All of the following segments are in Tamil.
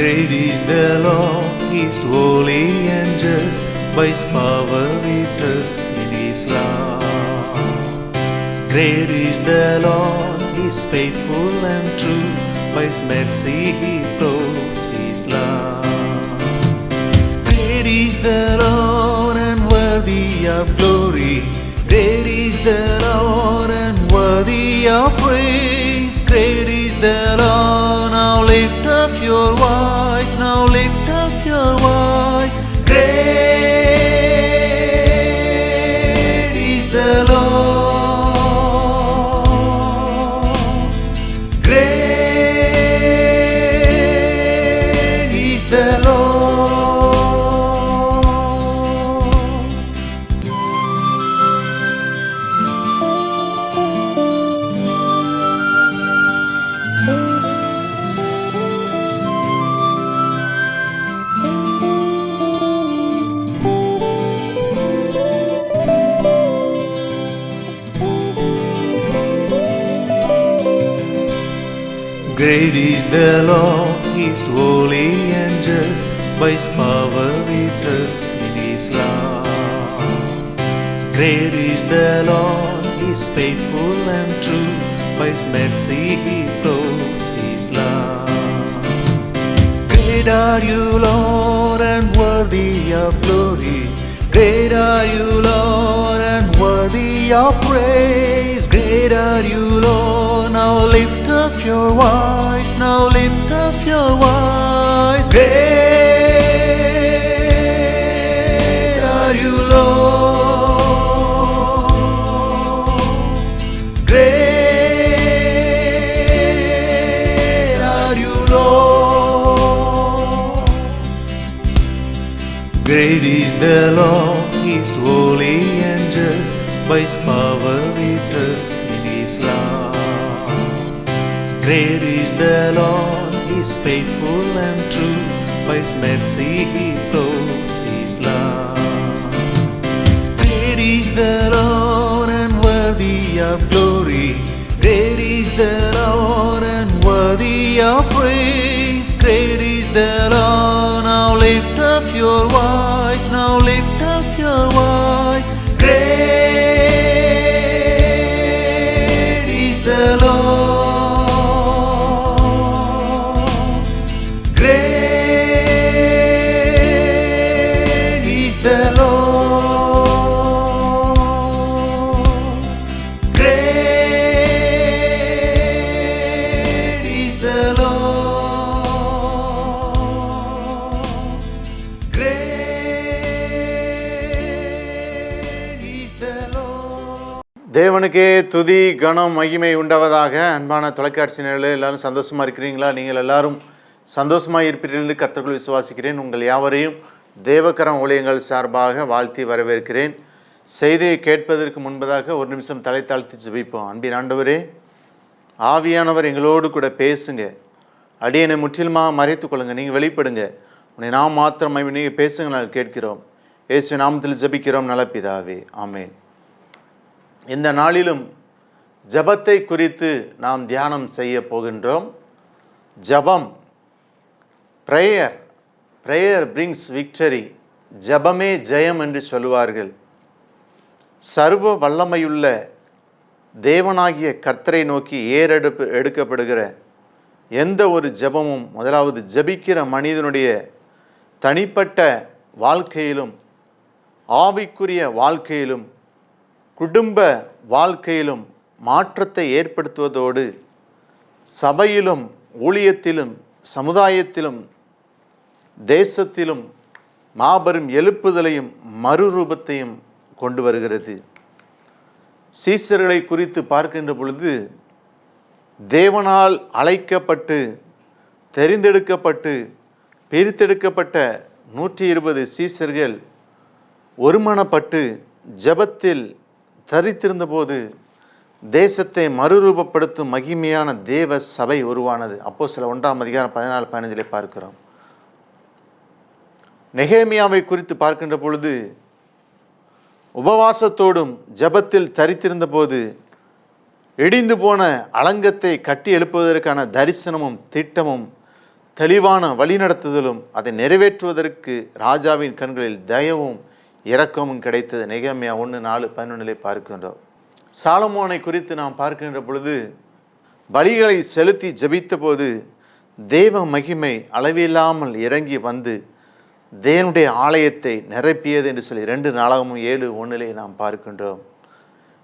Great is the Lord, He is holy and just, by His power we trust in His love. Great is the Lord, He is faithful and true, by His mercy He proves His love. Great is the Lord and worthy of glory, great is the Lord and worthy of praise. Great is the Lord, now lift up your voice, now lift up your voice. Great is the Lord, great is the Lord. Great is the Lord, He is holy and just, by His power we trust in His love. Great is the Lord, He is faithful and true, by His mercy He proves His love. Great are you, Lord, and worthy of glory, great are you, Lord, and worthy of praise. Great are you, Lord, now lift up your voice, now lift up your voice. Great are you, Lord, great are you, Lord. Great is the Lord, He is holy and just, by His power we trust in His love. Great is the Lord, He is faithful and true, by His mercy He proves His love. Great is the Lord and worthy of glory, great is the Lord and worthy of praise. Great is the Lord, now lift up your voice, now lift up your voice. Great is the Lord, great is the Lord, great is the Lord, great is the Lord. தேவனுக்கே துதி கனம் மகிமை உண்டாவதாக. அன்பான தொலைக்காட்சி நேயர்களே, எல்லாரும் சந்தோஷமாக இருக்கிறீங்களா? நீங்கள் எல்லாரும் சந்தோஷமாக இருப்பீர்கள் என்று கர்த்தருக்குள் விசுவாசிக்கிறேன். உங்கள் யாவரையும் தேவக்கரம் ஊழியங்கள் சார்பாக வாழ்த்தி வரவேற்கிறேன். செய்தியை கேட்பதற்கு முன்பதாக ஒரு நிமிஷம் தலை தாழ்த்தி ஜெபிப்போம். அன்பின் ஆண்டவரே, ஆவியானவர் எங்களோடு கூட பேசுங்க, அடியனை முற்றிலுமாக மறைத்துக் கொள்ளுங்க, நீங்கள் வெளிப்படுங்க. உன்னை நாம் மாத்திரம் நீங்கள் பேசுங்க, நாங்கள் கேட்கிறோம். இயேசுவின் நாமத்தில் ஜெபிக்கிறோம் நல்ல பிதாவே, ஆமென். இந்த நாளிலும் ஜபத்தை குறித்து நாம் தியானம் செய்ய போகின்றோம். ஜபம், ப்ரேயர், ப்ரேயர் பிரிங்ஸ் விக்டரி, ஜபமே ஜெயம் என்று சொல்லுவார்கள். சர்வ வல்லமையுள்ள தேவனாகிய கர்த்தரை நோக்கி எடுக்கப்படுகிற எந்த ஒரு ஜபமும் முதலாவது ஜபிக்கிற மனிதனுடைய தனிப்பட்ட வாழ்க்கையிலும், ஆவிக்குரிய வாழ்க்கையிலும், குடும்ப வாழ்க்கையிலும் மாற்றத்தை ஏற்படுத்துவதோடு சபையிலும், ஊழியத்திலும், சமுதாயத்திலும், தேசத்திலும் மாபெரும் எழுப்புதலையும் மறுரூபத்தையும் கொண்டு வருகிறது. சீசர்களை குறித்து பார்க்கின்ற பொழுது, தேவனால் அழைக்கப்பட்டு தெரிந்தெடுக்கப்பட்டு பிரித்தெடுக்கப்பட்ட 120 சீசர்கள் ஒருமனப்பட்டு ஜபத்தில் தரித்திருந்த போது தேசத்தை மறுரூபப்படுத்தும் மகிமையான தேவ சபை உருவானது. அப்போஸ்தலர் 1:14-15 பார்க்கிறோம். நெகேமியாவை குறித்து பார்க்கின்ற பொழுது, உபவாசத்தோடும் ஜபத்தில் தரித்திருந்த போது இடிந்து போன அலங்கத்தை கட்டி எழுப்புவதற்கான தரிசனமும் திட்டமும் தெளிவான வழிநடத்துதலும் அதை நிறைவேற்றுவதற்கு ராஜாவின் கண்களில் தயவும் இரக்கமும் கிடைத்தது. நெகேமியா 1:4-11 பார்க்கின்றோம். சாலமோனை குறித்து நாம் பார்க்கின்ற பொழுது பலிகளை செலுத்தி ஜெபித்த போது தேவ மகிமை அளவில்லாமல் இறங்கி வந்து தேவனுடைய ஆலயத்தை நிரப்பியது என்று சொல்லி 2 நாளாகமும் 7:1 நாம் பார்க்கின்றோம்.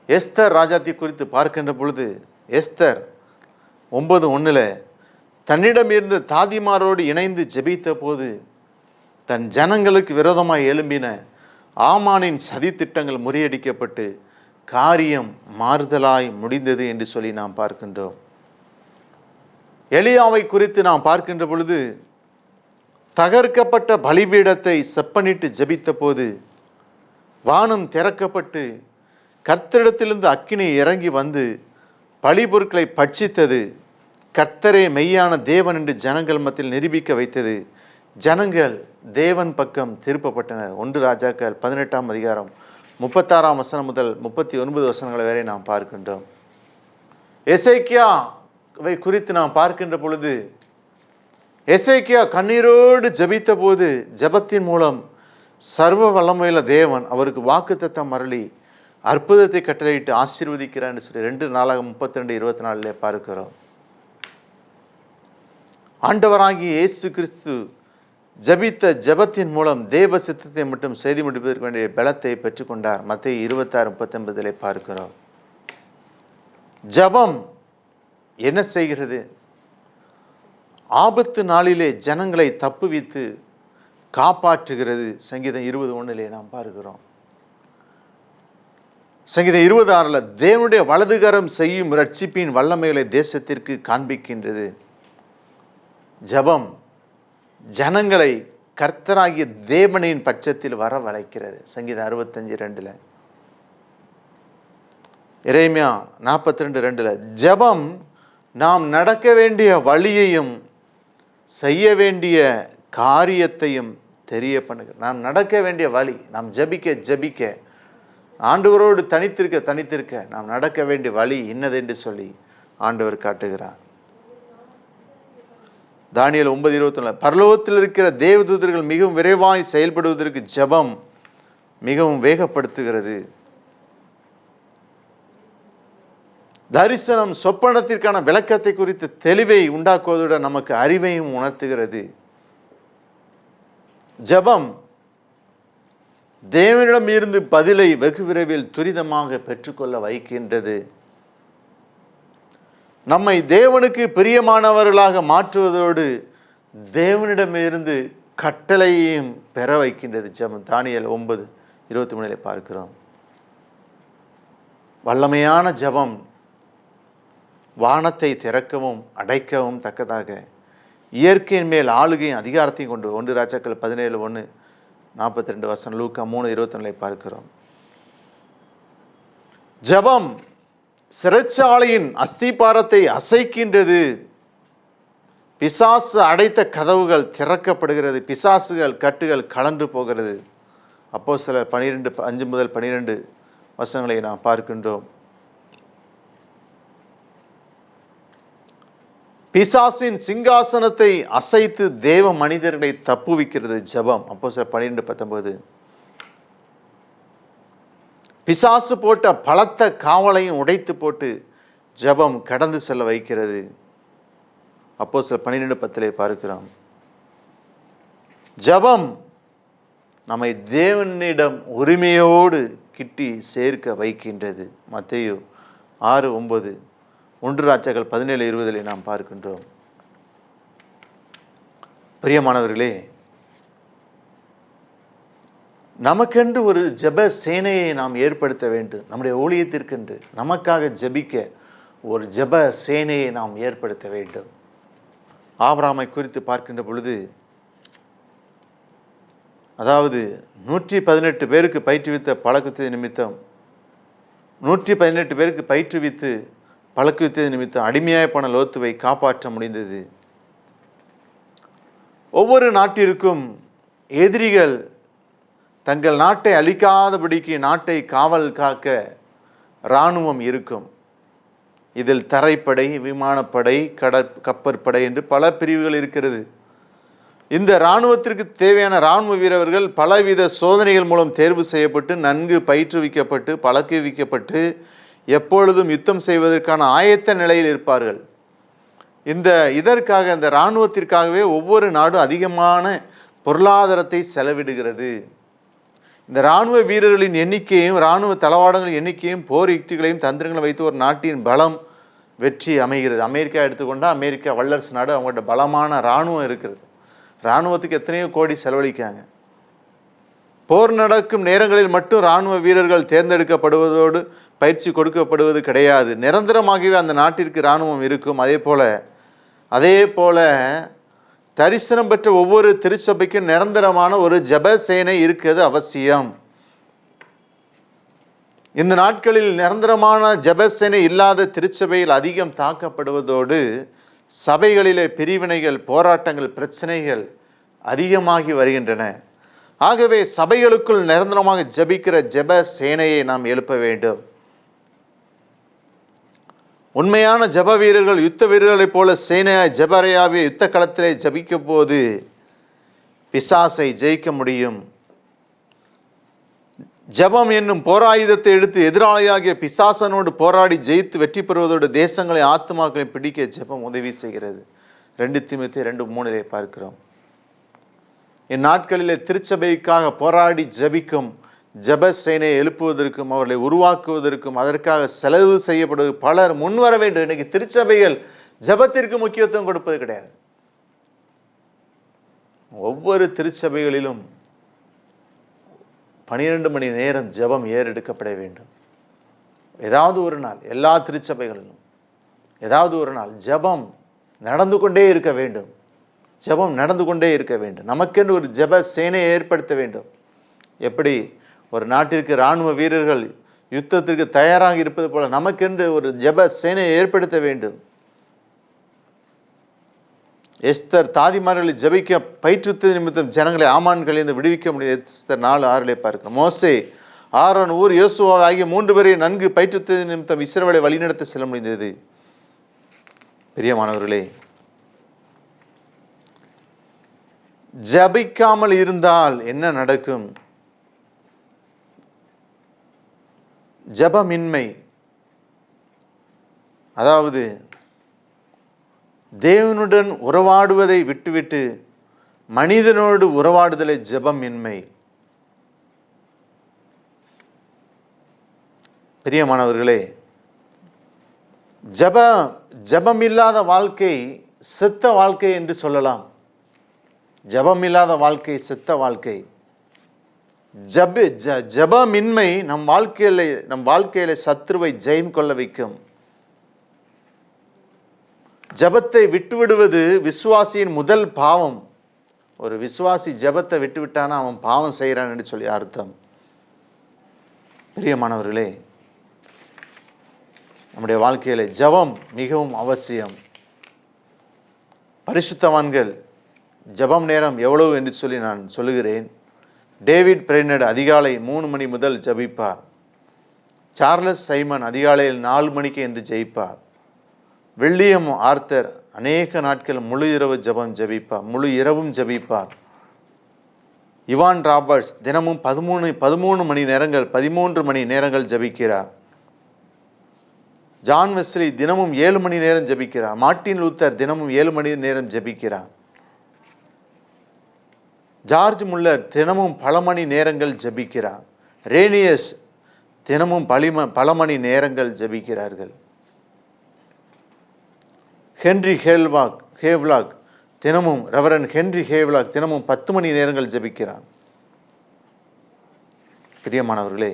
எஸ்தர் ராஜாத்தி குறித்து பார்க்கின்ற பொழுது எஸ்தர் 9:1 தன்னிடம் இருந்த தாதிமாரோடு இணைந்து ஜெபித்த போது தன் ஜனங்களுக்கு விரோதமாய் எழும்பின ஆமானின் சதி திட்டங்கள் முறியடிக்கப்பட்டு காரியம் மாறுதலாய் முடிந்தது என்று சொல்லி நாம் பார்க்கின்றோம். எலியாவை குறித்து நாம் பார்க்கின்ற பொழுது தகர்க்கப்பட்ட பலிபீடத்தை செப்பனிட்டு ஜெபித்த போது வானம் திறக்கப்பட்டு கர்த்தரிடத்திலிருந்து அக்கினி இறங்கி வந்து பலிபொருட்களை பட்சித்தது. கர்த்தரே மெய்யான தேவன் என்று ஜனங்கள் மத்தியில் நிரூபிக்க வைத்தது. ஜனங்கள் தேவன் பக்கம் திருப்பப்பட்டனர். 1 ராஜாக்கள் 18ஆம் அதிகாரம் 36ஆம் வசனம் முதல் 39 வசனங்களை வரை நாம் பார்க்கின்றோம். எசேக்கியாவை குறித்து நாம் பார்க்கின்ற பொழுது எசேக்கியா கண்ணீரோடு ஜெபித்த போது ஜெபத்தின் மூலம் சர்வ வல்லமையுள்ள தேவன் அவருக்கு வாக்குத்தத்தம் அருளி அற்புதத்தை கட்டளையிட்டு ஆசீர்வதிக்கிறார் என்று சொல்லி 2 நாளாகமம் 32:24 பார்க்கிறோம். ஆண்டவராகிய இயேசு கிறிஸ்து ஜபித்த ஜபத்தின் மூலம் தேவ சித்தத்தை மட்டும் செய்து முடிப்பதற்கு வேண்டிய பலத்தை பெற்றுக்கொண்டார். மத்தேயு 26:39 பார்க்கிறோம். ஜபம் என்ன செய்கிறது? ஆபத்து நாளிலே ஜனங்களை தப்புவித்து காப்பாற்றுகிறது. சங்கீதம் 20:1 நாம் பார்க்கிறோம். சங்கீதம் 26 தேவனுடைய வலதுகரம் செய்யும் ரட்சிப்பின் வல்லமைகளை தேசத்திற்கு காண்பிக்கின்றது. ஜபம் ஜனங்களை கர்த்தராகிய தேவனின் பட்சத்தில் வர வளைக்கிறது. சங்கீதம் 65:2 எரேமியா 42:2 ஜபம் நாம் நடக்க வேண்டிய வழியையும் செய்ய வேண்டிய காரியத்தையும் தெரிய பண்ணுகிறது. நாம் நடக்க வேண்டிய வழி, நாம் ஜபிக்க ஆண்டவரோடு தனித்திருக்க நாம் நடக்க வேண்டிய வழி இன்னதென்று சொல்லி ஆண்டவர் காட்டுகிறார். தானியேல் 9:24 பரலோகத்தில் இருக்கிற தேவதூதர்கள் மிகவும் விரைவாய் செயல்படுவதற்கு ஜெபம் மிகவும் வேகப்படுத்துகிறது. தரிசனம் சொப்பனத்திற்கான விளக்கத்தை குறித்து தெளிவை உண்டாக்குவதுடன் நமக்கு அறிவையும் உணர்த்துகிறது. ஜெபம் தேவனிடம் இருந்து பதிலை வெகு விரைவில் துரிதமாக பெற்றுக்கொள்ள வைக்கின்றது. நம்மை தேவனுக்கு பிரியமானவர்களாக மாற்றுவதோடு தேவனிடமிருந்து கட்டளையையும் பெற வைக்கின்றது ஜெபம். தானியேல் 9:23 பார்க்கிறோம். வல்லமையான ஜெபம் வானத்தை திறக்கவும் அடைக்கவும் தக்கதாக இயற்கையின் மேல் ஆளுகையும் அதிகாரத்தையும் கொண்டு 1 ராஜாக்கள் 17:1-42 வசனம், லூக்கா 3:21 பார்க்கிறோம். ஜெபம் சிறைச்சாலையின் அஸ்திபாரத்தை அசைக்கின்றது. பிசாசு அடைத்த கதவுகள் திறக்கப்படுகிறது. பிசாசுகள் கட்டுகள் கலந்து போகிறது. அப்போஸ்தலர் 12:5-12 வசனங்களை நாம் பார்க்கின்றோம். பிசாசின் சிங்காசனத்தை அசைத்து தேவ மனிதர்களை தப்புவிக்கிறது ஜெபம். அப்போஸ்தலர் 12:19 பிசாசு போட்ட பலத்த காவலையும் உடைத்து போட்டு ஜெபம் கடந்து செல்ல வைக்கிறது. அப்போஸ்தலர் 12:10 பார்க்கிறோம். ஜெபம் நம்மை தேவனிடம் உரிமையோடு கிட்டி சேர்க்க வைக்கின்றது. மத்தேயு 6:9 1 ராஜாக்கள் 17:20 நாம் பார்க்கின்றோம். பிரியமானவர்களே, நமக்கென்று ஒரு ஜெப சேனையை நாம் ஏற்படுத்த வேண்டும். நம்முடைய ஊழியத்திற்கென்று நமக்காக ஜெபிக்க ஒரு ஜெப சேனையை நாம் ஏற்படுத்த வேண்டும். ஆபிரகாமை குறித்து பார்க்கின்ற பொழுது, அதாவது 118 பேருக்கு பயிற்றுவித்த பழக்கத்தை நிமித்தம் 118 பேருக்கு பயிற்றுவித்து பழக்குவித்தது நிமித்தம் அடிமையாய் போன லோத்துவை காப்பாற்ற முடிந்தது. ஒவ்வொரு நாட்டிற்கும் எதிரிகள் தங்கள் நாட்டை அழிக்காதபடிக்கு நாட்டை காவல் காக்க இராணுவம் இருக்கும். இதில் தரைப்படை, விமானப்படை, கப்பற்படை என்று பல பிரிவுகள் இருக்கிறது. இந்த இராணுவத்திற்கு தேவையான இராணுவ வீரர்கள் பலவித சோதனைகள் மூலம் தேர்வு செய்யப்பட்டு நன்கு பயிற்றுவிக்கப்பட்டு பழக்குவிக்கப்பட்டு எப்பொழுதும் யுத்தம் செய்வதற்கான ஆயத்த நிலையில் இருப்பார்கள். இதற்காக இந்த இராணுவத்திற்காகவே ஒவ்வொரு நாடும் அதிகமான பொருளாதாரத்தை செலவிடுகிறது. இந்த இராணுவ வீரர்களின் எண்ணிக்கையும் இராணுவ தளவாடங்களின் எண்ணிக்கையும் போர் யுக்திகளையும் தந்திரங்களை வைத்து ஒரு நாட்டின் பலம் வெற்றி அமைகிறது. அமெரிக்கா எடுத்துக்கொண்டால் அமெரிக்கா வல்லரசு நாடு, அவங்கள்ட்ட பலமான இராணுவம் இருக்கிறது. இராணுவத்துக்கு எத்தனையோ கோடி செலவழிக்காங்க. போர் நடக்கும் நேரங்களில் மட்டும் இராணுவ வீரர்கள் தேர்ந்தெடுக்கப்படுவதோடு பயிற்சி கொடுக்கப்படுவது கிடையாது. நிரந்தரமாகவே அந்த நாட்டிற்கு இராணுவம் இருக்கும். அதே போல தரிசனம் பெற்ற ஒவ்வொரு திருச்சபைக்கும் நிரந்தரமான ஒரு ஜெப சேனை இருக்கிறது அவசியம். இந்த நாட்களில் நிரந்தரமான ஜெப சேனை இல்லாத திருச்சபையில் அதிகம் தாக்கப்படுவதோடு சபைகளிலே பிரிவினைகள், போராட்டங்கள், பிரச்சனைகள் அதிகமாகி வருகின்றன. ஆகவே சபைகளுக்குள் நிரந்தரமாக ஜெபிக்கிற ஜெப சேனையை நாம் எழுப்ப வேண்டும். உண்மையான ஜெப வீரர்கள் யுத்த வீரர்களைப் போல சேனையாய் ஜெபரையாவே யுத்த களத்திலே ஜபிக்கும் போது பிசாசை ஜெயிக்க முடியும். ஜெபம் என்னும் போராயுதத்தை எடுத்து எதிராளியாகிய பிசாசனோடு போராடி ஜெயித்து வெற்றி பெறுவதோடு தேசங்களை ஆத்துமாக்களை பிடிக்க ஜெபம் உதவி செய்கிறது. 2 தீமோத்தேயு 2:3 பார்க்கிறோம். இந்நாட்களிலே திருச்சபைக்காக போராடி ஜபிக்கும் ஜெப சேனையை எழுப்புவதற்கும் அவர்களை உருவாக்குவதற்கும் அதற்காக செலவு செய்யப்படுவது பலர் முன்வர வேண்டும். இன்னைக்கு திருச்சபைகள் ஜெபத்திற்கு முக்கியத்துவம் கொடுப்பது கிடையாது. ஒவ்வொரு திருச்சபைகளிலும் 12 மணி நேரம் ஜெபம் ஏறெடுக்கப்பட வேண்டும். ஏதாவது ஒரு நாள் எல்லா திருச்சபைகளிலும் ஏதாவது ஒரு நாள் ஜெபம் நடந்து கொண்டே இருக்க வேண்டும். ஜெபம் நடந்து கொண்டே இருக்க வேண்டும். நமக்கென்று ஒரு ஜெப சேனையை ஏற்படுத்த வேண்டும். எப்படி ஒரு நாட்டிற்கு இராணுவ வீரர்கள் யுத்தத்திற்கு தயாராக இருப்பது போல நமக்கென்று ஒரு ஜெப சேனையை ஏற்படுத்த வேண்டும். எஸ்தர் தாதிமார்களை ஜபிக்க பயிற்றுவித்த நிமித்தம் ஜனங்களை ஆமான்களிலிருந்து விடுவிக்க முடியாது. எஸ்தர் 4:6 பார்க்கிறோம். மோசே, ஆரோன், ஊர், யோசுவா ஆகிய 3 பேரை நன்கு பயிற்றுவித்த நிமித்தம் இஸ்ரவேலை வழிநடத்த செல்ல முடிந்தது. பிரியமானவர்களே, ஜபிக்காமல் இருந்தால் என்ன நடக்கும்? ஜபமின்மை, அதாவது தேவனுடன் உறவாடுவதை விட்டுவிட்டு மனிதனோடு உறவாடுதலை ஜபமின்மை. பிரியமானவர்களே, ஜபமில்லாத வாழ்க்கை செத்த வாழ்க்கை என்று சொல்லலாம். ஜபமில்லாத வாழ்க்கை செத்த வாழ்க்கை. ஜபமின்மை நம் வாழ்க்கையில சத்துருவை ஜெயம் கொள்ள வைக்கும். ஜபத்தை விட்டுவிடுவது விசுவாசியின் முதல் பாவம். ஒரு விசுவாசி ஜபத்தை விட்டுவிட்டானா அவன் பாவம் செய்கிறான் என்று சொல்லி அர்த்தம். பிரியமானவர்களே, நம்முடைய வாழ்க்கையில ஜபம் மிகவும் அவசியம். பரிசுத்தவான்கள் ஜபம் நேரம் எவ்வளவு என்று சொல்லி நான் சொல்லுகிறேன். டேவிட் பிரெய்னட் அதிகாலை 3 மணி முதல் ஜபிப்பார். சார்லஸ் சைமன் அதிகாலையில் 4 மணிக்கு என்று ஜெயிப்பார். வில்லியம் ஆர்த்தர் அநேக நாட்கள் முழு இரவு இரவும் ஜபிப்பார். இவான் ராபர்ட்ஸ் தினமும் 13 மணி நேரங்கள் ஜபிக்கிறார். ஜான் வெஸ்லி தினமும் 7 மணி நேரம் ஜபிக்கிறார். மார்ட்டின் லூத்தர் தினமும் 7 மணி நேரம் ஜபிக்கிறார். ஜார்ஜ் முல்லர் தினமும் பல மணி நேரங்கள் ஜபிக்கிறார். ரேனியஸ் தினமும் பல மணி நேரங்கள் ஜபிக்கிறார்கள். ஹென்றி ஹேவ்லாக் தினமும் ரெவரண்ட் ஹென்றி ஹேவ்லாக் தினமும் 10 மணி நேரங்கள் ஜபிக்கிறார். பிரியமானவர்களே,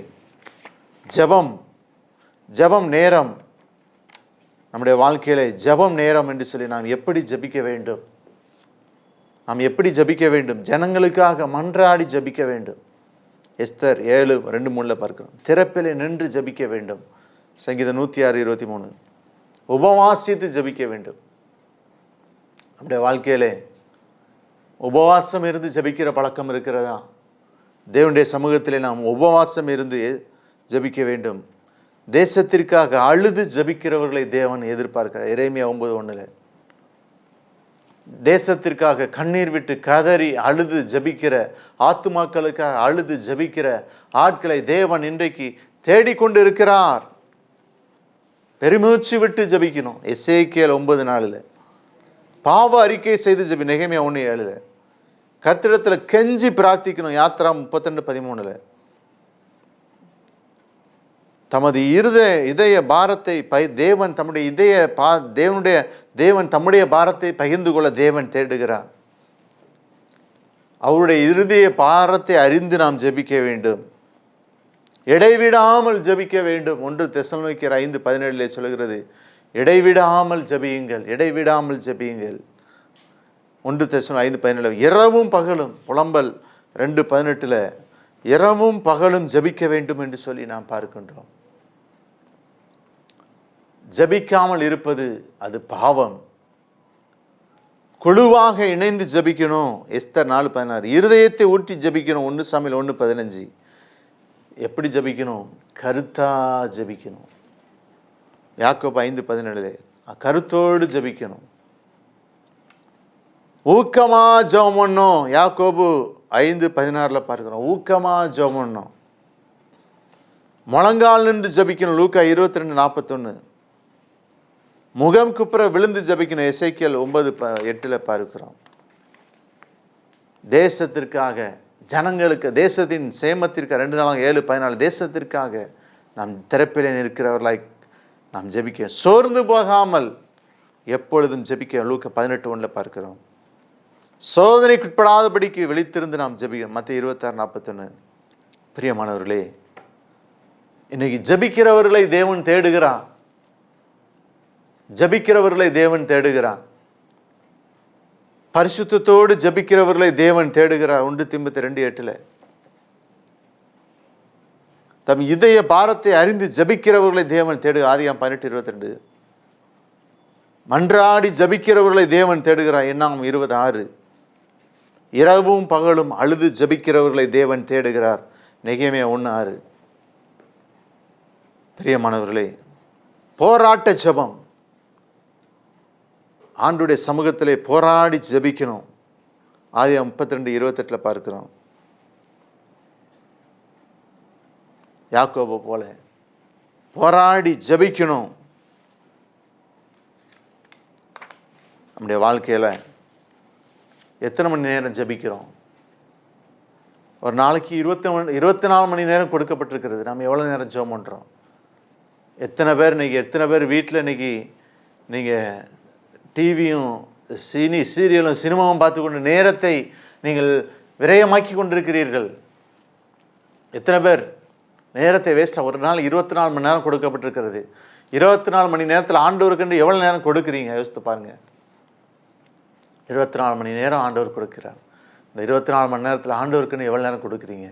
ஜபம் நேரம் நம்முடைய வாழ்க்கையில ஜபம் நேரம் என்று சொல்லி நாம் எப்படி ஜபிக்க வேண்டும்? ஜனங்களுக்காக மன்றாடி ஜபிக்க வேண்டும். எஸ்தர் 7:2-3 பார்க்கிறோம். திறப்பிலே நின்று ஜபிக்க வேண்டும். சங்கீதம் 106:23. உபவாசித்து ஜபிக்க வேண்டும். நம்முடைய வாழ்க்கையிலே உபவாசம் இருந்து ஜபிக்கிற பழக்கம் இருக்கிறதா? தேவனுடைய சமூகத்திலே நாம் உபவாசம் இருந்து ஜபிக்க வேண்டும். தேசத்திற்காக அழுது ஜபிக்கிறவர்களை தேவன் எதிர்பார்க்கிறார். எரேமியா 9:1. தேசத்திற்காக கண்ணீர் விட்டு கதறி அழுது ஜபிக்கிற, ஆத்துமாக்களுக்காக அழுது ஜபிக்கிற ஆட்களை தேவன் இன்றைக்கு தேடிக்கொண்டு இருக்கிறார். பெருமூச்சு விட்டு ஜபிக்கணும். எசேக்கியேல் 9:4 பாவ அறிக்கை செய்து ஜபி. நெகேமியா 1:7 கர்த்தரிடத்தில் கெஞ்சி பிரார்த்திக்கணும். யாத்ரா 32:13 தமது இதய பாரத்தை தேவன் தம்முடைய தேவன் தம்முடைய பாரத்தை பகிர்ந்து கொள்ள தேவன் தேடுகிறார். அவருடைய இருதய பாரத்தை அறிந்து நாம் ஜெபிக்க வேண்டும். இடைவிடாமல் ஜெபிக்க வேண்டும். 1 தெசலோனிக்கேயர் 5:17 சொல்கிறது, இடைவிடாமல் ஜெபியுங்கள், இடைவிடாமல் ஜெபியுங்கள். 1 தெசலோனிக்கேயர் 5:17 இரவும் பகலும், புலம்பல் 2:18 இரவும் பகலும் ஜெபிக்க வேண்டும் என்று சொல்லி நாம் பார்க்கின்றோம். ஜபிக்காமல் இருப்பது அது பாவம். குழுவாக இணைந்து ஜபிக்கணும். எஸ்தர் 4:16 இருதயத்தை ஊற்றி ஜபிக்கணும். 1 சாமுவேல் 1:15 எப்படி ஜபிக்கணும்? கருத்தா ஜபிக்கணும். யாக்கோபு 5:17 கருத்தோடு ஜபிக்கணும். ஊக்கமா ஜெபம் பண்ணணும். யாக்கோபு 5:16 பார்க்கிறோம். ஊக்கமா ஜெபம் பண்ணணும். முழங்கால் நின்று ஜபிக்கணும். லூக்கா 22:41 முகம் குப்புற விழுந்து ஜபிக்கணும். எசேக்கியேல் 9:8 பார்க்கிறோம். தேசத்திற்காக, ஜனங்களுக்கு, தேசத்தின் சேமத்திற்காக 2 நாளாக 7:14 தேசத்திற்காக நாம் திறப்பிலே இருக்கிறவர்களாய் நாம் ஜெபிக்க, சோர்ந்து போகாமல் எப்பொழுதும் ஜெபிக்க லூக்கா 18:1 பார்க்கிறோம். சோதனைக்குட்படாதபடிக்கு விழித்திருந்து நாம் ஜெபிக்கணும். மத்தேயு 26:41 பிரியமானவர்களே, இன்னைக்கு ஜெபிக்கிறவர்களை தேவன் தேடுகிறார். ஜபிக்கிறவர்களை தேவன் தேடுகிறார். பரிசுத்தத்தோடு ஜபிக்கிறவர்களை தேவன் தேடுகிறார். 1 தீமோத்தேயு 2:8 தம் இதய பாரத்தை அறிந்து ஜபிக்கிறவர்களை தேவன் தேடுகிறார். ஆதியாகமம் 18:22 மன்றாடி ஜபிக்கிறவர்களை தேவன் தேடுகிறார். என்னாகும் 20:6 இரவும் பகலும் அழுது ஜபிக்கிறவர்களை தேவன் தேடுகிறார். நெகேமியா 1:6 பிரியமானவர்களே, போராட்ட ஜெபம். ஆண்டுடைய சமூகத்திலே போராடி ஜெபிக்கணும். ஆதியாகமம் 32:28 பார்க்கிறோம். யாக்கோபு போல போராடி ஜெபிக்கணும். நம்முடைய வாழ்க்கையில் எத்தனை மணி நேரம் ஜெபிக்கிறோம்? ஒரு நாளைக்கு 24 மணி நேரம் கொடுக்கப்பட்டிருக்கிறது. நம்ம எவ்வளோ நேரம் ஜெபம் பண்ணுறோம்? எத்தனை பேர் வீட்டில் இன்னைக்கு நீங்கள் டிவியும் சீரியலும் சினிமாவும் பார்த்து கொண்டு நேரத்தை நீங்கள் விரயமாக்கி கொண்டிருக்கிறீர்கள்? எத்தனை பேர் நேரத்தை வேஸ்ட்டாக? ஒரு நாள் 24 மணி நேரம் கொடுக்கப்பட்டிருக்கிறது. 24 மணி நேரத்தில் ஆண்டவருக்குன்னு எவ்வளோ நேரம் கொடுக்குறீங்க? யோசித்து பாருங்கள். 24 மணி நேரம் ஆண்டவர் கொடுக்கிறார். இந்த 24 மணி நேரத்தில் ஆண்டவருக்குன்னு எவ்வளோ நேரம் கொடுக்குறீங்க?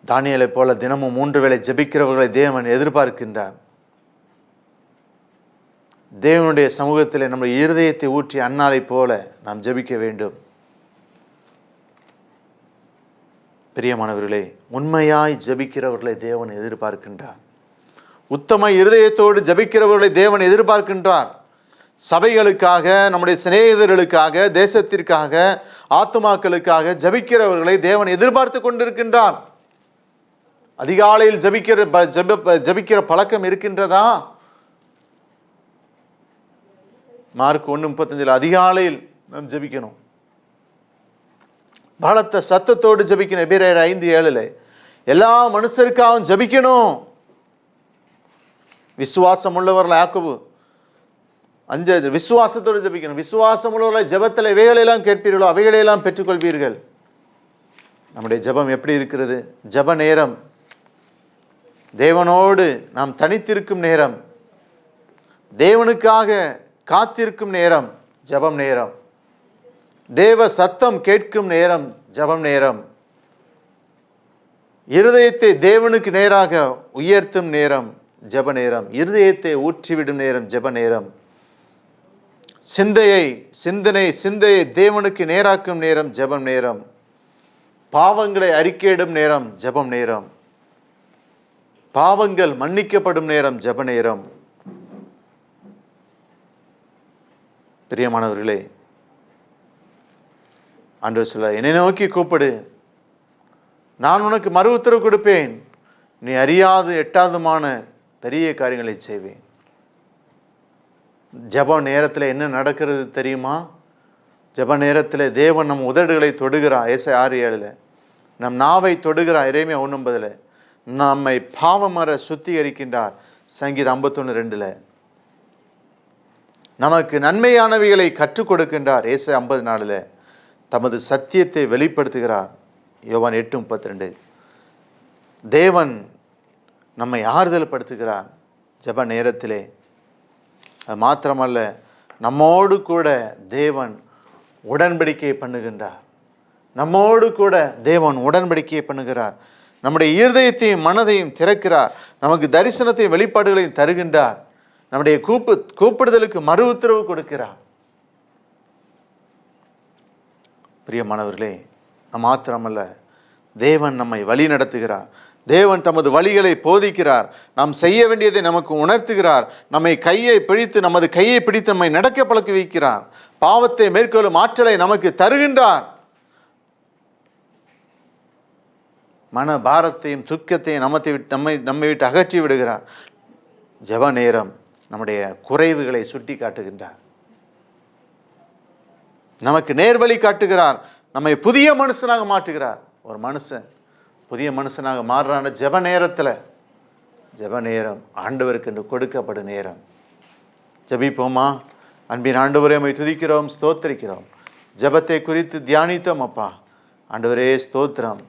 தானியேலை போல தினமும் 3 வேளை ஜெபிக்கிறவர்களை தேவன் எதிர்பார்க்கின்றார். தேவனுடைய சமூகத்தில் நம்முடைய இருதயத்தை ஊற்றி அன்னாலை போல நாம் ஜெபிக்க வேண்டும். பிரியமானவர்களே, உண்மையாய் ஜெபிக்கிறவர்களை தேவன் எதிர்பார்க்கின்றார். உத்தம இருதயத்தோடு ஜெபிக்கிறவர்களை தேவன் எதிர்பார்க்கின்றார். சபைகளுக்காக, நம்முடைய சிநேகிதர்களுக்காக, தேசத்திற்காக, ஆத்துமாக்களுக்காக ஜெபிக்கிறவர்களை தேவன் எதிர்பார்த்து கொண்டிருக்கின்றார். அதிகாலையில் ஜெபிக்கிற பழக்கம் இருக்கின்றதா? மார்க் 1:35 அதிகாலையில் நாம் ஜெபிக்கணும். பலத்த சத்தத்தோடு ஜெபிக்கணும். எபிரேயர் 5:7 எல்லா மனுஷருக்காகவும் ஜெபிக்கணும். விசுவாசம் உள்ளவர்கள் யாக்கோபு 5 விசுவாசத்தோடு ஜெபிக்கணும். விசுவாசம் உள்ளவர்களை ஜெபத்தில் எவைகளெல்லாம் கேட்பீர்களோ அவைகளையெல்லாம் பெற்றுக்கொள்வீர்கள். நம்முடைய ஜெபம் எப்படி இருக்கிறது? ஜெப நேரம், தேவனோடு நாம் தனித்திருக்கும் நேரம், தேவனுக்காக காத்திருக்கும் நேரம் ஜெபம் நேரம், தேவ சத்தம் கேட்கும் நேரம் ஜெபம் நேரம், இருதயத்தை தேவனுக்கு நேராக உயர்த்தும் நேரம் ஜெப நேரம், இருதயத்தை ஊற்றிவிடும் நேரம் ஜெப நேரம், சிந்தையை தேவனுக்கு நேராக்கும் நேரம் ஜெபம் நேரம், பாவங்களை அறிக்கையிடும் நேரம் ஜெபம் நேரம், பாவங்கள் மன்னிக்கப்படும் நேரம் ஜெப நேரம். பிரியமானவர்களே, ஆண்டவர் சொல்ல, என்னை நோக்கி கூப்பிடு, நான் உனக்கு மறு உத்தரவு கொடுப்பேன், நீ அறியாது எட்டாதுமான பெரிய காரியங்களை செய்வேன். ஜெப நேரத்தில் என்ன நடக்கிறது தெரியுமா? ஜெப நேரத்தில் தேவன் நம் உதடுகளை தொடுகிறார். ஏசாயா 6:7. நம் நாவை தொடுகிறார். எரேமியா 1:9. நம்மை பாவமற சுத்திகரிக்கின்றார். சங்கீதம் 51:2. நமக்கு நன்மையானவைகளை கற்றுக் கொடுக்கின்றார். ஏசாயா 50:4. தமது சத்தியத்தை வெளிப்படுத்துகிறார். யோவான் 8:32. தேவன் நம்மை ஆறுதல் படுத்துகிறார் ஜெப நேரத்திலே. அது மாத்திரமல்ல, நம்மோடு கூட தேவன் உடன்படிக்கை பண்ணுகின்றார். நம்மோடு கூட தேவன் உடன்படிக்கை பண்ணுகிறார். நம்முடைய இருதயத்தையும் மனதையும் திறக்கிறார். நமக்கு தரிசனத்தையும் வெளிப்பாடுகளையும் தருகின்றார். நம்முடைய கூப்பிடுதலுக்கு மறு உத்தரவு கொடுக்கிறார். பிரியமானவர்களே, மாத்திரமல்ல, தேவன் நம்மை வழி நடத்துகிறார். தேவன் தமது வழிகளை போதிக்கிறார். நாம் செய்ய வேண்டியதை நமக்கு உணர்த்துகிறார். நமது கையை பிடித்து நம்மை நடக்க பழக்க வைக்கிறார். பாவத்தை மேற்கொள்ளும் ஆற்றலை நமக்கு தருகின்றார். மன பாரத்தையும் துக்கத்தையும் நம்மை விட்டு அகற்றி விடுகிறார். ஜெப நேரம் நம்முடைய குறைவுகளை சுட்டி காட்டுகின்றார். நமக்கு நேர்வழி காட்டுகிறார். நம்மை புதிய மனுஷனாக மாற்றுகிறார். ஒரு மனுஷன் புதிய மனுஷனாக மாறுறான ஜெப நேரத்தில். ஜெப நேரம் ஆண்டவருக்கு என்று கொடுக்கப்படும் நேரம். ஜெபிப்போமா? அன்பின் ஆண்டவரே, உம்மை துதிக்கிறோம், ஸ்தோத்திரிக்கிறோம். ஜெபத்தை குறித்து தியானித்தோம் அப்பா. ஆண்டவரே ஸ்தோத்திரம்.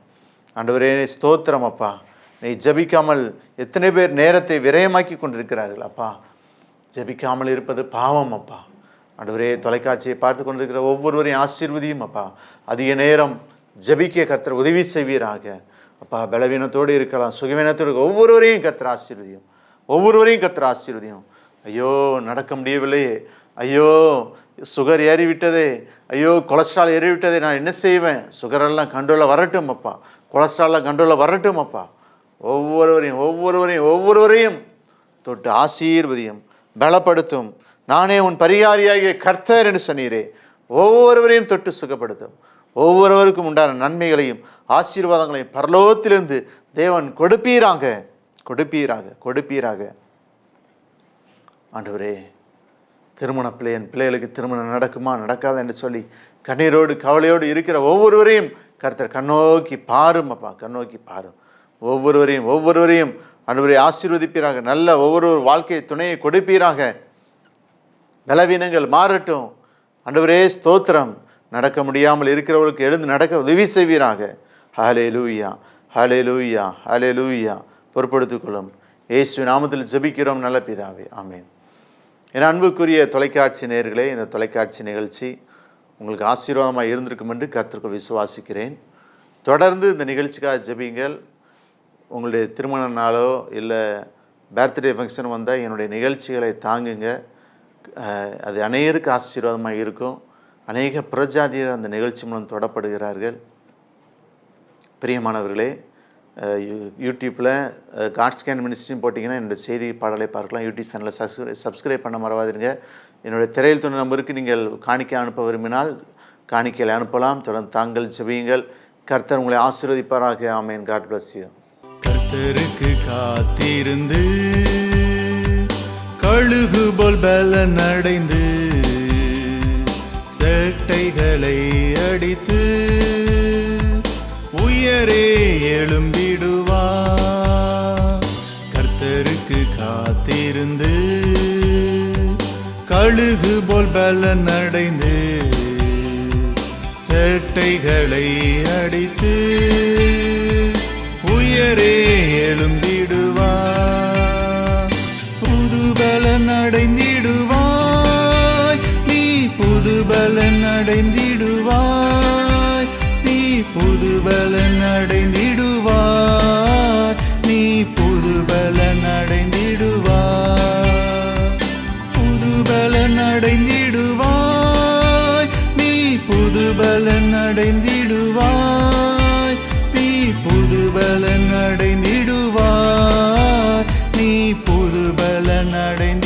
ஆண்டவரே ஸ்தோத்திரம் அப்பா. நீ ஜெபிக்காமல் எத்தனை பேர் நேரத்தை விரயமாக்கி கொண்டிருக்கிறார்கள் அப்பா. ஜெபிக்காமல் இருப்பது பாவம் அப்பா. ஆண்டவரே, தொலைக்காட்சியை பார்த்து கொண்டிருக்கிற ஒவ்வொருவரையும் ஆசீர்வதியும் அப்பா. அதிக நேரம் ஜெபிக்க கர்த்தர் உதவி செய்வீராக அப்பா. பலவீனத்தோடு இருக்கலாம், சுகவீனத்தோடு ஒவ்வொருவரையும் கர்த்தர் ஆசீர்வதியும். ஐயோ, நடக்க முடியவில்லையே, ஐயோ சுகர் ஏறிவிட்டதே, ஐயோ கொலஸ்ட்ரால் ஏறிவிட்டதே, நான் என்ன செய்வேன்? சுகரெல்லாம் கண்ட்ரோலில் வரட்டும் அப்பா, கொலஸ்ட்ரால்லாம் கண்ட்ரோலில் வரட்டும் அப்பா. ஒவ்வொருவரையும் தொட்டு ஆசீர்வதியும், பலப்படுத்தும். நானே உன் பரிகாரியாகிய கர்த்தர் என்று சொன்னீரே. ஒவ்வொருவரையும் தொட்டு சுகப்படுத்தும். ஒவ்வொருவருக்கும் உண்டான நன்மைகளையும் ஆசீர்வாதங்களையும் பரலோகத்திலிருந்து தேவன் கொடுப்பீராக. ஆண்டவரே, என் பிள்ளைகளுக்கு திருமணம் நடக்குமா நடக்காதா என்று சொல்லி கண்ணீரோடு கவலையோடு இருக்கிற ஒவ்வொருவரையும் கர்த்தர் கண்ணோக்கி பாரும் அப்பா. ஒவ்வொருவரையும் ஆண்டவரே ஆசீர்வதிப்பீராக. நல்ல ஒவ்வொரு வாழ்க்கை துணையை கொடுப்பீராக. பலவீனங்கள் மாறட்டும். ஆண்டவரே ஸ்தோத்திரம். நடக்க முடியாமல் இருக்கிறவர்களுக்கு எழுந்து நடக்க உதவி செய்வீராக. ஹல்லேலூயா, ஹல்லேலூயா, ஹல்லேலூயா. பொறுப்படுத்திக் கொள்ளும் இயேசுவின் நாமத்தில் ஜெபிக்கிறோம் நல்ல பிதாவே, ஆமென். என் அன்புக்குரிய தொலைக்காட்சி நேயர்களே, இந்த தொலைக்காட்சி நிகழ்ச்சி உங்களுக்கு ஆசீர்வாதமாக இருந்திருக்கும் என்று கர்த்தருக்குள் விசுவாசிக்கிறேன். தொடர்ந்து இந்த நிகழ்ச்சிக்காக ஜெபிங்கள். உங்களுடைய திருமண நாளோ இல்லை பர்த்டே ஃபங்க்ஷன் வந்தால் என்னுடைய நிகழ்ச்சிகளை தாங்குங்க. அது அநேகருக்கு ஆசீர்வாதமாக இருக்கும். அநேக புறஜாதியர் அந்த நிகழ்ச்சி மூலம் தொடப்படுகிறார்கள். பிரியமானவர்களே, யூடியூப்பில் காட்ஸ் கேன் மினிஸ்ட்ரின்னு போட்டிங்கன்னா என்னுடைய செய்தி பாடலை பார்க்கலாம். யூடியூப் சேனலை சப்ஸ்கிரைப் பண்ண மறவாதீங்க. என்னுடைய திரையில் துணை நம்பருக்கு நீங்கள் காணிக்கை அனுப்ப விரும்பினால் காணிக்கையில் அனுப்பலாம். தொடர்ந்து தாங்கள் ஜெபியுங்கள். கர்த்தர் உங்களை ஆசீர்வதிப்பாராக. ஆமென். God bless you. கர்த்தருக்கு காத்திருந்து கழுகு போல் பலன் அடைந்து செட்டைகளை அடித்து உயரே எழும்பிடுவார். கர்த்தருக்கு காத்திருந்து கழுகு போல் பலன் அடைந்து செட்டைகளை அடித்து உயரே எழும்பிடுவார். புது பலன் அடைந்திடுவாய் நீ, புது பலன் அடைந்திடுவாய் நீ, புது பலன் அடைந்திடுவாய் நீ, புது பலன் அடைந்திடுவாய். புது பலன் அடைந்திடுவாய் நீ, புது பலன் அடைந்திடுவாய் நீ, புது பலன் அடைந்திடுவாய் நீ, புது பலன் அடைந்திடுவாய்.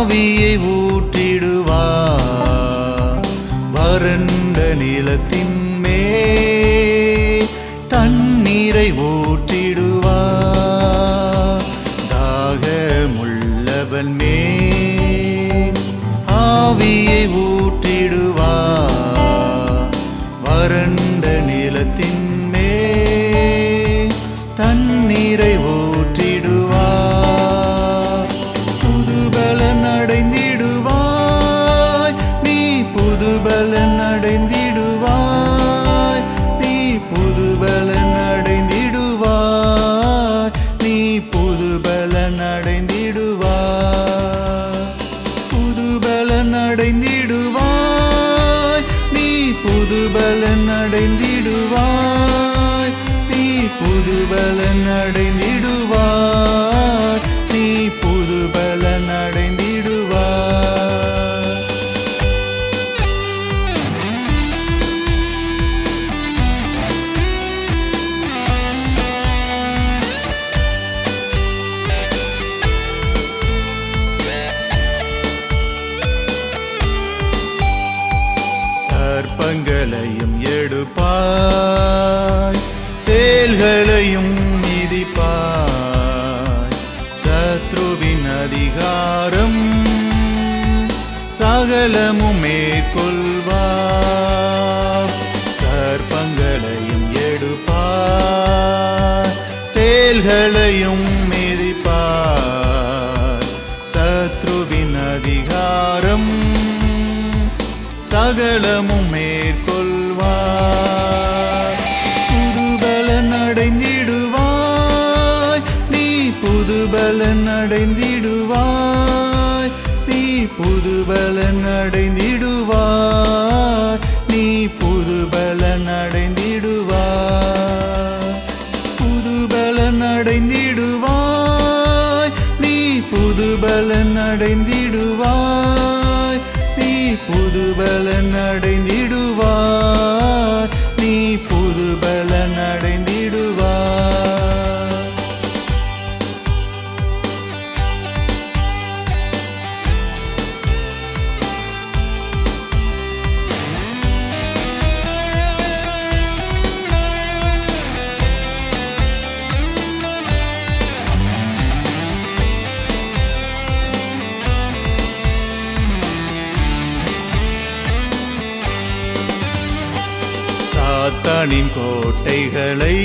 ஆவியை ஊற்றிடுவார். வறண்ட நிலத்தின் மேல் தண்ணீரை ஊற்றிடுவார். தாகமுள்ளவன் மேல் ஆவியை ஊற்றிடுவார். வறண்ட நிலத்தின் மேல் தண்ணீரை ஊற்றிடுவார். புதுபலன் அடைந்திடுவாய், நீ புதுபலன் அடைந்திடுவாய், நீ புதுபலன் அடைந்திடுவாய், நீ புதுபலன் அடைந்திடுவாய். புதுபலன் அடைந்திடுவாய், நீ புதுபலன் அடைந்திடுவாய், நீ புதுபலன் அடைந்திடுவாய், நீ புதுபலன் அடைந்திடுவாய். சர்ப்பங்களையும் எடுப்பாய், தேள்களையும் மிதிப்பாய். சத்ருவின் அதிகாரம் சகலமும் மேற்கொள்வார். சர்ப்பங்களையும் எடுப்பாய், தேள்களையும் மிதிப்பாய். சத்ருவின் அதிகாரம் சகலமும் மேற்கொள்வார். புதுபலன் அடைந்திடுவாய், நீ புதுபலன் அடைந்திடுவாய், நீ புதுபலன் அடைந்திடுவாய், நீ புதுபலன் அடைந்திடுவாய். புதுபலன் அடைந்திடுவாய், நீ புதுபலன் அடைந்திடுவாய், நீ புதுபலன் அடைந்திடுவாய், நீ புதுபலன் அடைந்திடுவாய். சாத்தானின் கோட்டைகளை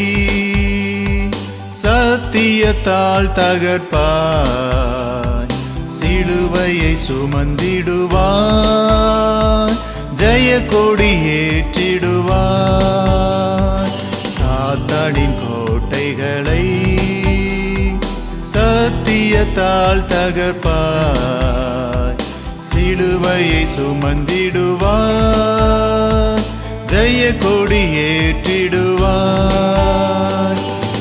சத்தியத்தால் தகர்ப்பாய். சிலுவையை சுமந்திடுவாய், ஜெய கொடி ஏற்றிடுவாய். சாத்தானின் கோட்டைகளை சத்தியத்தால் தகர்ப்பாய். சிலுவையை சுமந்திடுவாய், ஜெய கொடி ஏற்றிடுவாய்.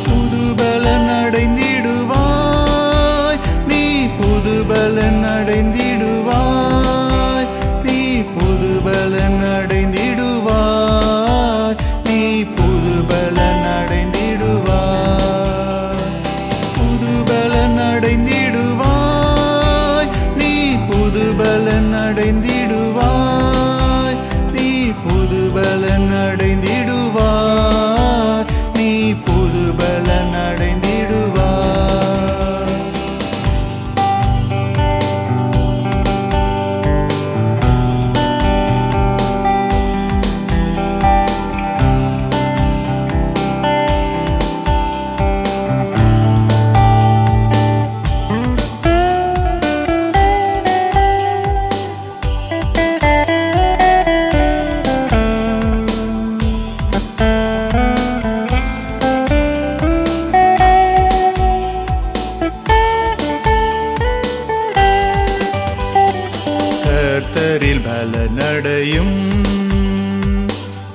புதுபலன் அடைந்திடுவாய், நீ புதுபலன் அடைந்திடுவாய், நீ புதுபலன் அடைந்திடுவாய், நீ புதுபலன் அடைந்திடுவாய். புதுபலன் அடைந்திடுவாய், நீ புதுபலன் அடைந்திடுவாய், நீ புதுபலன் அடைந்திடுவாய், நீ புதுபலன் அடைந்திடுவாய். கர்த்தரில் பலனடையும்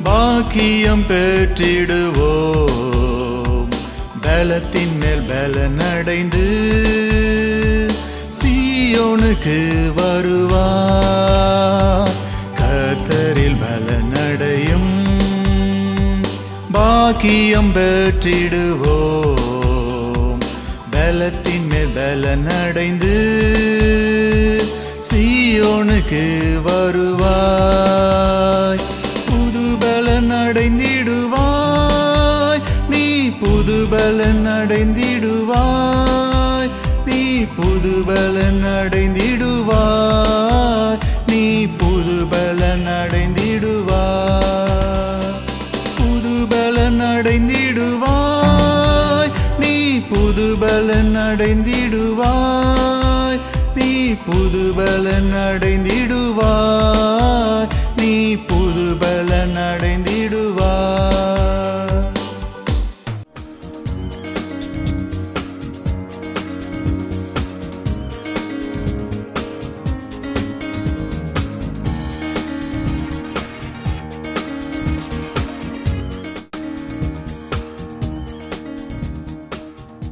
பாக்கியம் பெற்றிடுவோம். பலத்தின் மேல் பலனடைந்து சீயோனுக்கு வருவார். கர்த்தரில் பலனடையும் பாக்கியம் பெற்றிடுவோம். பலத்தின் மேல் பலனடைந்து முன்னுக்கு வருவாய். புதுபலன் அடைந்திடுவாய், நீ புதுபலன் அடைந்திடுவாய், நீ புதுபலன் அடைந்திடுவாய், நீ புதுபலன் அடைந்திடுவாய். புதுபலன் அடைந்திடுவாய், நீ புதுபலன் அடைந்திடுவாய், நீ புதுபலன் அடைந்திடுவாய்,